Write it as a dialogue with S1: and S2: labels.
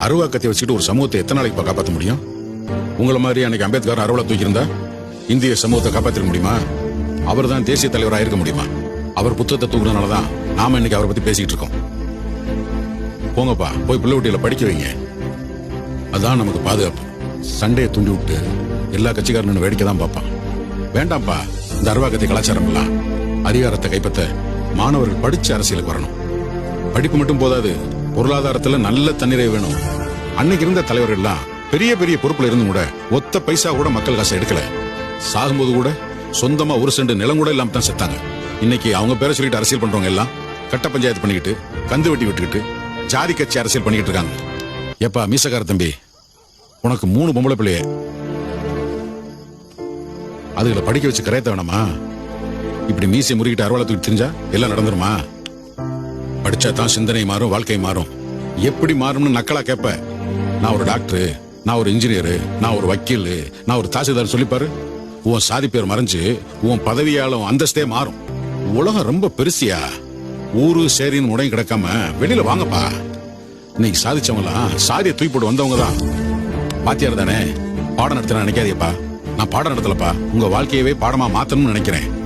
S1: அருவா கத்தி வச்சுட்டு ஒரு சமூகத்தை எத்தனை நாளைக்கு காப்பாற்ற முடியும்? உங்களை மாதிரி அன்னைக்கு அம்பேத்கர் அருவா தூக்கியிருந்தா இந்திய சமூகத்தை காப்பாற்ற முடியுமா? அவர் தான் தேசிய தலைவராக இருக்க முடியுமா? அவர் புத்தகத்தை தூக்குறதுனாலதான் நாம இன்னைக்கு அவரை பத்தி பேசிட்டு இருக்கோம். போங்கப்பா, போய் பிள்ளை குட்டியில படிக்க வைங்க. அதான் நமக்கு பாதுகாப்பு. சண்டையை தூண்டி விட்டு எல்லா கட்சிக்காரனும் வேடிக்கை தான் பார்ப்பான். வேண்டாம்ப்பா இந்த அருவாக்கத்தை கலாச்சாரம் எல்லாம். அதிகாரத்தை கைப்பற்ற மாணவர்கள் படிச்சு அரசியலுக்கு வரணும். படிப்பு மட்டும் போதாது, பொருளாதாரத்துல நல்ல தண்ணீரை வேணும். அன்னைக்கு இருந்த தலைவர்கள் எல்லாம் பெரிய பெரிய பொறுப்புல இருந்தும் கூட ஒத்த பைசா கூட மக்கள் காசை எடுக்கல. சாகும்போது கூட சொந்தமா ஒரு சென்ட் நிலம் கூட இல்லாம தான் செத்தாங்க. இன்னைக்கு அவங்க பேரை சொல்லிட்டு அரசியல் பண்றவங்க எல்லாம் கட்ட பஞ்சாயத்து பண்ணிக்கிட்டு கந்து வெட்டி விட்டுக்கிட்டு ஜாதி கட்சி அரசியல் பண்ணிக்கிட்டு இருக்காங்க. எப்பா மீசக்கார தம்பி, உனக்கு 3 பொம்பளை பிள்ளைய, அதுகளை படிக்க வச்சு கரையத்த வேணாமா? இப்படி மீசை முறுகிட்டு அறுவாலை தூக்கி தெரிஞ்சா எல்லாம் நடந்துருமா? படிச்சா தான் சிந்தனை மாறும், வாழ்க்கை மாறும். எப்படி மாறும்னு நக்கலா கேப்ப. நான் ஒரு டாக்டர், நான் ஒரு இன்ஜினியர், நான் ஒரு வக்கீல், நான் ஒரு தாசில்தார் சொல்லிப்பாரு. உன் சாதி பேர் மறைஞ்சு உன் பதவியாலும் அந்தஸ்தே மாறும். உலகம் ரொம்ப பெருசியா. ஊரு சேரின்னு உடனே கிடக்காம வெளியில வாங்கப்பா. இன்னைக்கு சாதிச்சவங்களாம் சாதியை தூக்கி போட்டு வந்தவங்க தான். பாத்தியார் தானே பாடம் நடத்த நினைக்காதீப்பா. நான் பாடம் நடத்தலப்பா, உங்க வாழ்க்கையவே பாடமா மாத்தணும்னு நினைக்கிறேன்.